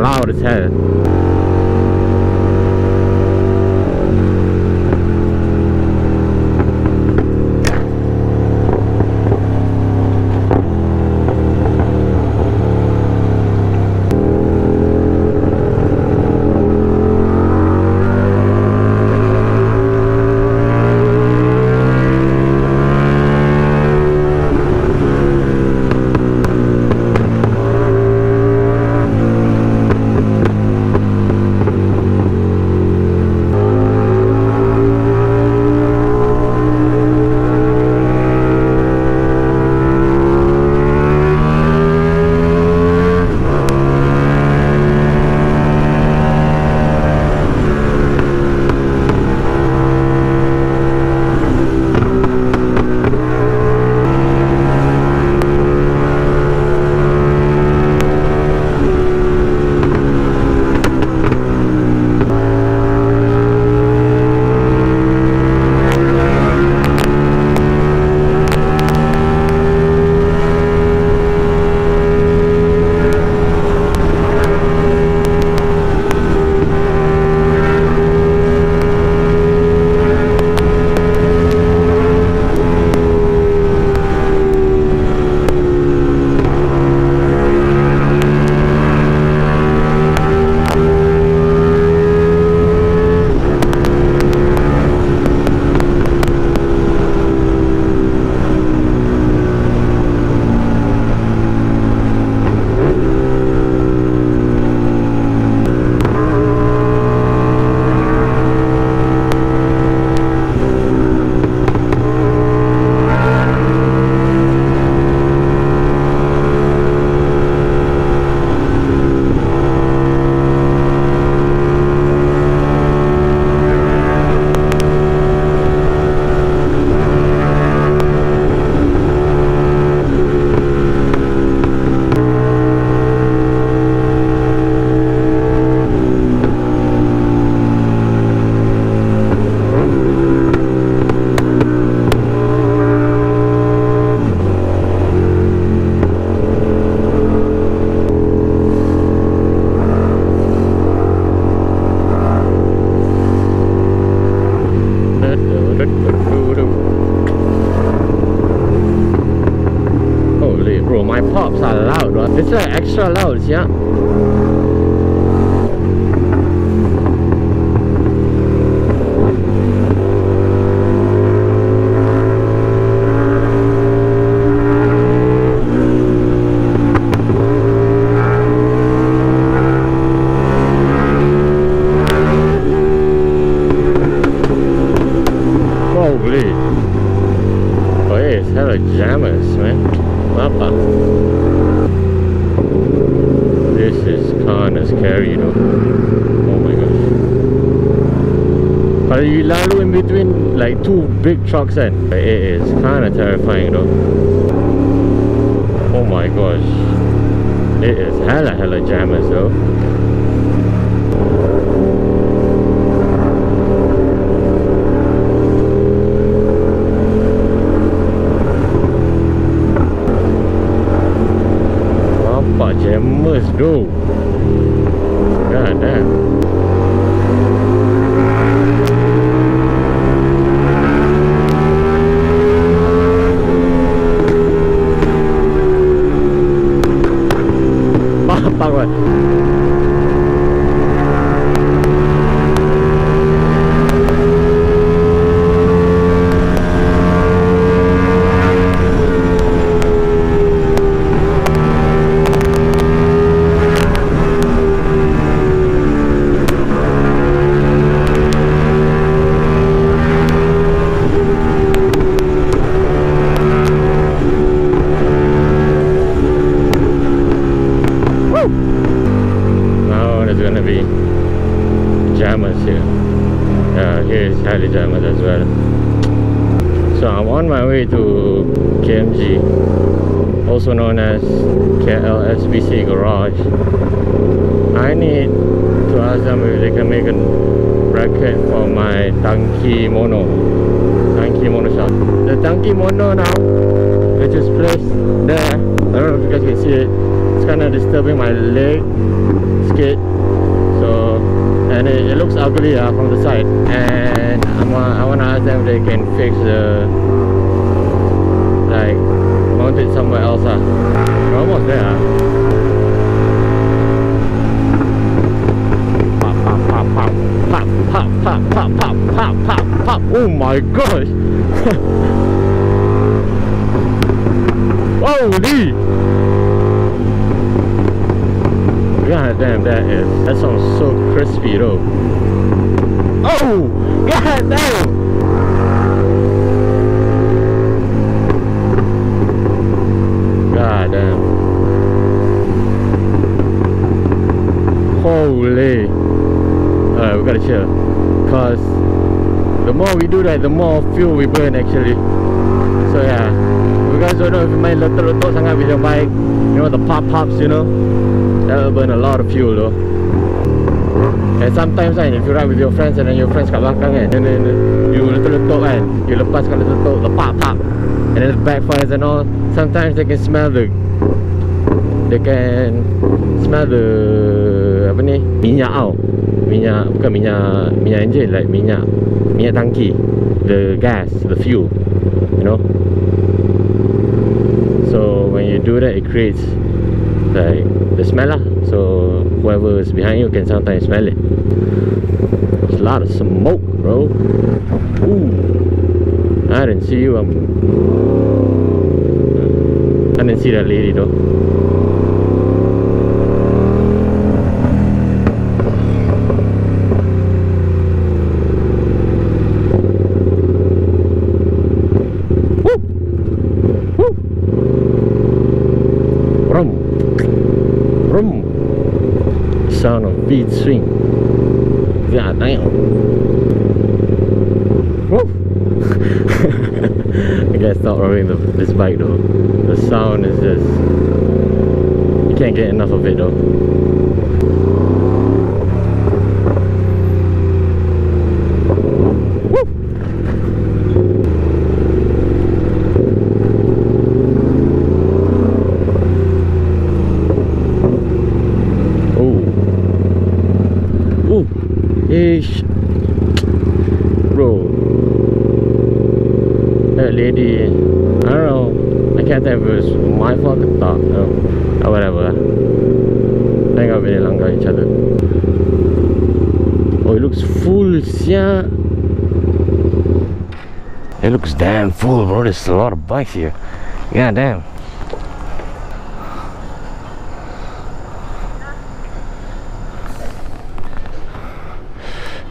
loud as hell. Holy bro, my pops are loud, right? It's like extra loud, yeah. Holy. Oh, yeah, it's hella jammers, man. Papa. This is kinda scary, though. Oh my gosh. But you lalu in between like two big trucks, and it is kinda terrifying, though. Oh my gosh. It is hella jammers, though. Jammers though. God damn. Bang rồi. Jammers here. Yeah, here is highly jammers as well. So I'm on my way to KMG, also known as Klsbc garage. I need to ask them if they can make a bracket for my Tanki mono shot. The Tanki mono now, I just placed there. I don't know if you guys can see it. It's kind of disturbing my leg. skid. So, and it looks ugly from the side. And I wanna ask them if they can fix the, like, mount it somewhere else. We're almost there. Pop, pop, pop, pop, pop, pop, pop, pop, pop, pop, pop, pop. Oh my gosh! Holy! God damn, that sounds so crispy though. Oh! God damn! God damn. Holy! Alright, we gotta chill. Cause the more we do that, the more fuel we burn actually. So yeah, you guys don't know if you main letak-letak sangat with your bike, you know the pop-pops, you know, that will burn a lot of fuel though. And sometimes kan, if you ride with your friends and then your friends kat belakang kan, and then you letak-letak kan, you lepaskan letak-letak, the pop-pop, and then it backfires and all. Sometimes they can smell the apa ni, minyak tau. Minyak, bukan minyak engine, like minyak tangki, the gas, the fuel, you know. So when you do that, it creates like the smell lah. So whoever is behind you can sometimes smell it. There's a lot of smoke, bro. Ooh, I didn't see you. I didn't see that lady though. Sound of beat swing. God damn. Woo. I gotta stop rolling this bike though. The sound is just, you can't get enough of it though. Ish, bro, that lady, I don't know, I can't tell if it was my fault or not, or whatever. I think I've been langgar each other. Oh, it looks full, yeah. It looks damn full, bro. There's a lot of bikes here. God damn.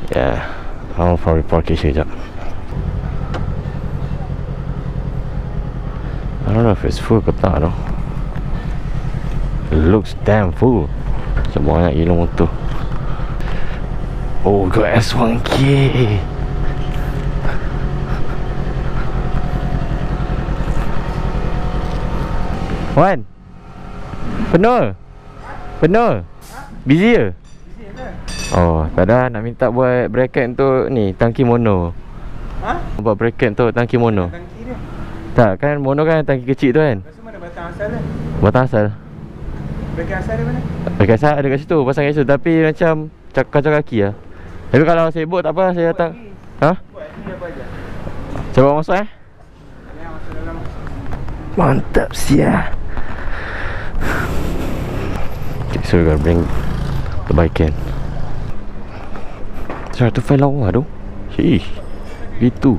Yeah, I'll probably park it sekejap. I don't know if it's full ke tak though. It looks damn full. So banyak gila motor. Oh, got S1K. Wan, penuh? Penuh? Busy ke? Oh, tak ada, nak minta buat bracket untuk ni, tangki mono. Ha? Buat bracket untuk tangki mono. Tangki dia? Tak, kan mono kan tangki kecil tu kan. Lepas tu mana batang asal dia? Batang asal? Bracket asal dia mana? Bracket asal ada kat situ, pasang kat situ. Tapi macam kacau kaki lah. Tapi kalau sibuk tak apa, saya datang. Ha? Buat ni apa aja? Cuba masuk Ya, masuk dalam. Mantap sia. Okay, so we gotta bring the bike in. Saya tu file lawa tu. Sheesh. Gitu.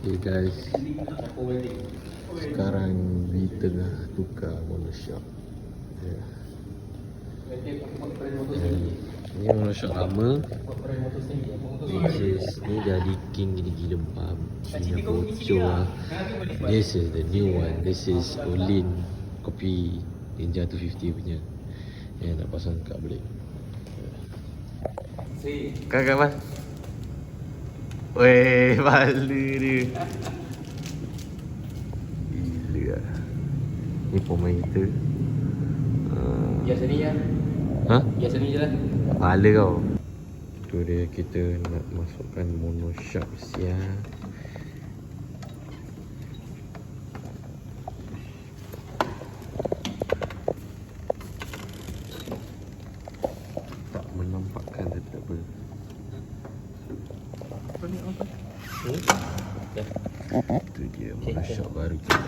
Okay guys, sekarang di tengah tukar monoshop. Ini monoshop lama. Ni dah leaking gila-gila bab. Ini bocor. This is the new one. This is Olin kopi Ninja 250 punya yang nak pasang kat balik. Kakak mas. Weh, malu dia. Gila lah. Ni pemain kita. Ya sini ya. Ha? Ya sini je lah. Kepala kau. Tu dia, kita nak masukkan mono shark siang. Tak menampakkan tetap apa. Apa ni apa? Itu dia mono shark baru kita.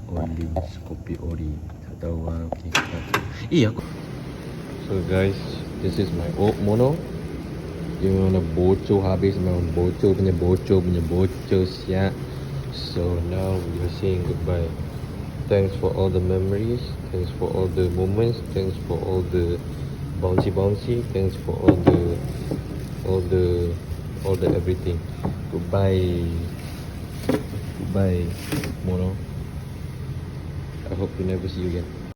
Orange kopi ori. Tak tahu lah. Okay, aku. So guys, this is my old mono. Dia memang dah bocor habis. Memang bocor siap. So now we are saying goodbye. Thanks for all the memories. Thanks for all the moments. Thanks for all the bouncy. Thanks for all the everything. Goodbye mono. I hope to never see you again.